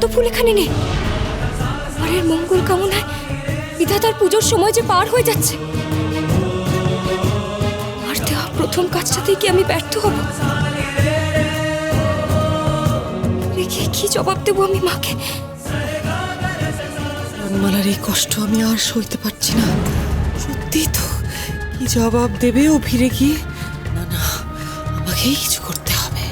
পদ্ম ফুল এখানে নেই। ঘরের মঙ্গল কামনায় বিধাতার পুজোর সময় যে পার হয়ে যাচ্ছে। আর দেওয়া প্রথম কাজটাতেই কি আমি ব্যর্থ হব? রেখে কি জবাব দেবো আমি মাকে? রণমালার এই কষ্ট আমি আর সইতে পারছি না। সত্যি তো, কি জবাব দেবে ও ফিরে গিয়ে? না না, আমাকেই কিছু করতে হবে।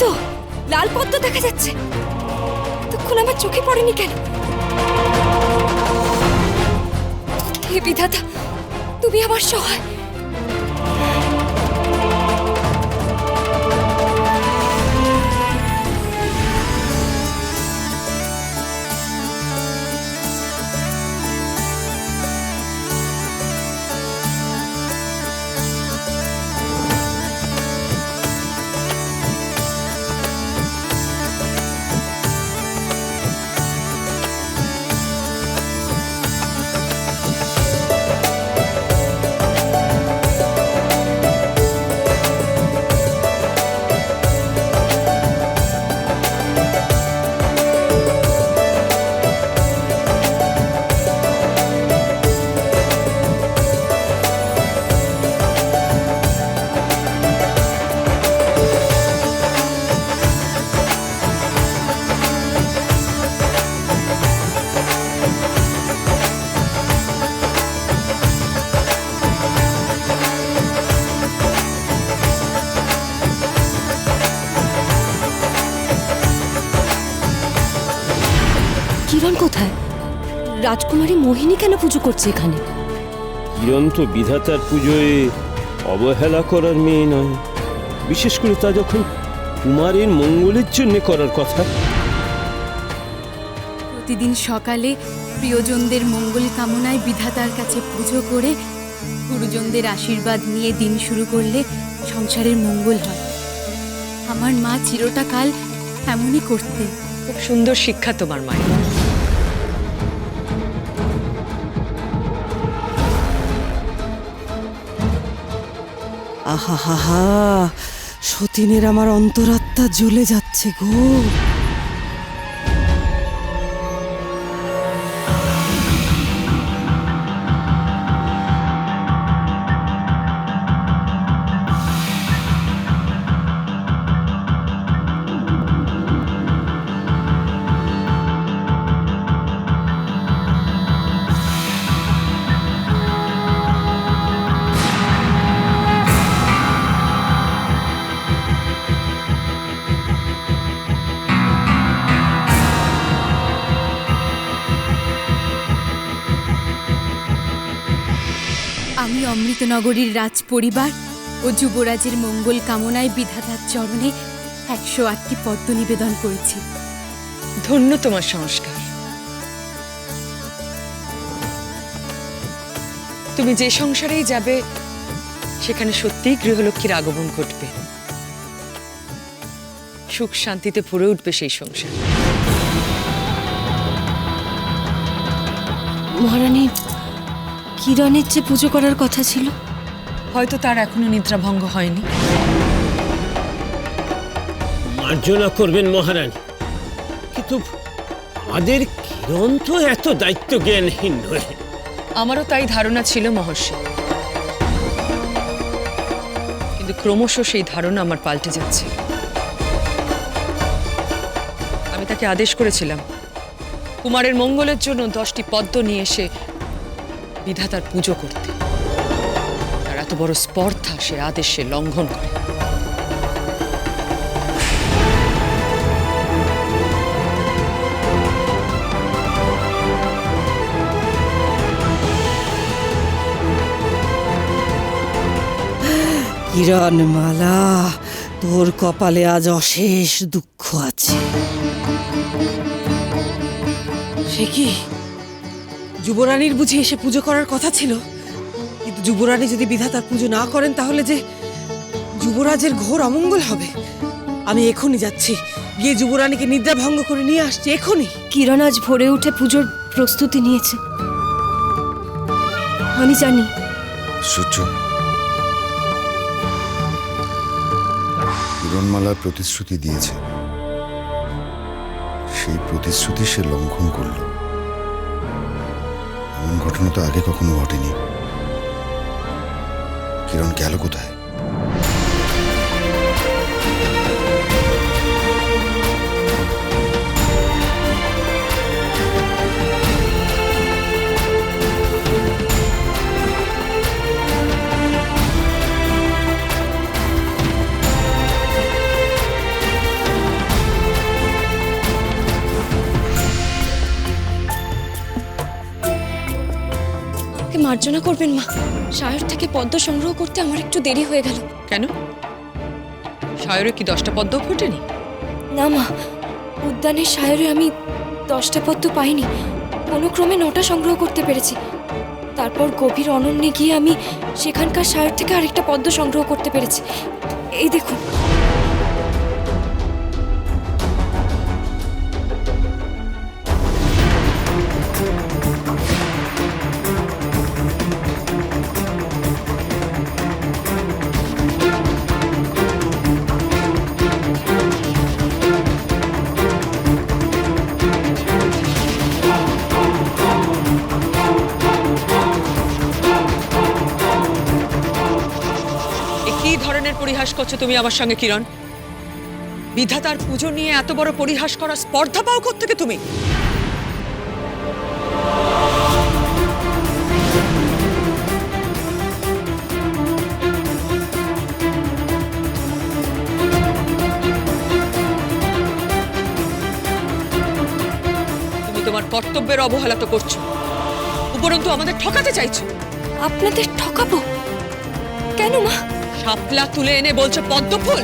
তো লাল পদ্ম দেখা যাচ্ছে, তখন আমার চোখে পড়েনি কেন? হে বিধাতা, তুমি আমার সহায়। কিরণ কোথায়? রাজকুমারী মোহিনী কেন পুজো করছে এখানে? কিরণ তো বিধাতার পুজোয় অবহেলা করার মেয়ে নয়, বিশেষ করে তা যখন কুমারীর মঙ্গলের জন্য করার কথা। প্রতিদিন সকালে প্রিয়জনদের মঙ্গল কামনায় বিধাতার কাছে পুজো করে গুরুজনদের আশীর্বাদ নিয়ে দিন শুরু করলে সংসারের মঙ্গল হয়। আমার মা চিরটা কাল এমনই করতে। খুব সুন্দর শিক্ষা তোমার মায়ের। আহা হা হা, সতীনের আমার অন্তরাত্মা জ্বলে যাচ্ছে গো। আমি অমৃতনগরীর রাজ পরিবার ও যুবরাজের মঙ্গল কামনায় বিধাতার চরণে 108টি পদ্ম নিবেদন করেছি। ধন্য তোমার সংস্কার। তুমি যে সংসারেই যাবে সেখানে সত্যিই গৃহলক্ষ্মীর আগমন ঘটবে। সুখ শান্তিতে ভরে উঠবে সেই সংসার। মহারানী, কিরণের যে পুজো করার কথা ছিল, হয়তো তার এখনো নিদ্রাভঙ্গ হয়নি। মার্জনা করবেন মহারানী, কিন্তু আমাদের কিরণ তো এত দায়িত্ব জ্ঞানহীন নয়। আমারও তাই ধারণা ছিল মহর্ষি, কিন্তু ক্রমশ সেই ধারণা আমার পাল্টে যাচ্ছে। আমি তাকে আদেশ করেছিলাম কুমারের মঙ্গলের জন্য 10টি পদ্ম নিয়ে এসে বিধাতার পুজো করতে। তার এত বড় স্পর্ধা সে আদেশে লঙ্ঘন করে। কিরণমালা, তোর কপালে আজ অশেষ দুঃখ আছে। সে কি, যুবরানীর বুঝি এসে পুজো করার কথা ছিল, কিন্তু যুবরানী যদি বিধাতার পুজো না করেন তাহলে যে যুবরাজের ঘোর অমঙ্গল হবে। আমি এখনই যাচ্ছি, গিয়ে যুবরানীকে নিদ্রা ভঙ্গ করে নিয়ে আসছি এখনই। কিরণ আজ ভোরে উঠে পুজোর প্রস্তুতি নিয়েছে, আমি জানি। সূর্য, কিরণমালা প্রতিশ্রুতি দিয়েছে, সেই প্রতিশ্রুতি সে লঙ্ঘন করল। এমন ঘটনা তো আগে কখনো ঘটেনি। কিরণ গেল কোথায়? আমাকে মার্জনা করবেন মা, সায়র থেকে পদ্ম সংগ্রহ করতে আমার একটু দেরি হয়ে গেল। কেন, সায়রে কি 10টা পদ্ম ফোটেনি? না মা, উদ্যানের সায়রে আমি 10টা পদ্ম পাইনি, কোনো ক্রমে 9টা সংগ্রহ করতে পেরেছি। তারপর গভীর অরণ্যে গিয়ে আমি সেখানকার সায়র থেকে আরেকটা পদ্ম সংগ্রহ করতে পেরেছি। এই দেখুন। কি ধরনের পরিহাস করছো তুমি আমার সঙ্গে কিরণ? বিধাতার পুজো নিয়ে এত বড় পরিহাস করার স্পর্ধা পাও কোত্থেকে তুমি? তুমি তোমার কর্তব্যের অবহেলা তো করছো, উপরন্তু আমাদের ঠকাতে চাইছো। আপনাদের ঠকাবো কেন মা? শাপলা তুলে এনে বলছো পদ্ম ফুল?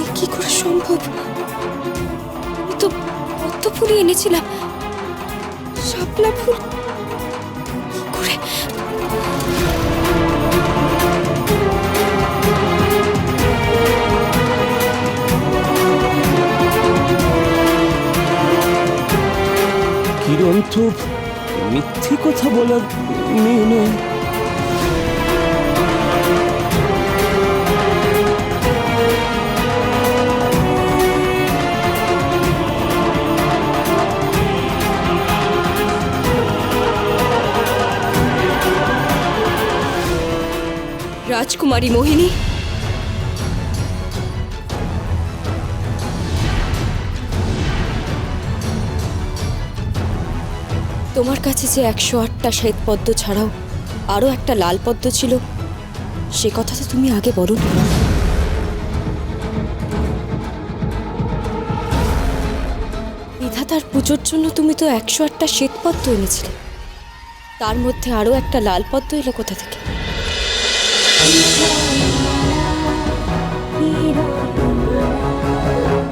এ কি করে সম্ভব? আমি তো পদ্ম ফুলই এনেছিলাম, শাপলা ফুল কি করে? কিরণ তো মিথ্যে কথা বলার মেয়ে নয়। রাজকুমারী মোহিনী, তোমার কাছে যে 108টা শ্বেত পদ্ম ছাড়াও আরো একটা লাল পদ্ম ছিল, সে কথা তো তুমি আগে বলো। বিধাতার পুজোর জন্য তুমি তো 108টা শ্বেত পদ্ম এনেছিলে, তার মধ্যে আরো একটা লাল পদ্ম এলো কোথা থেকে?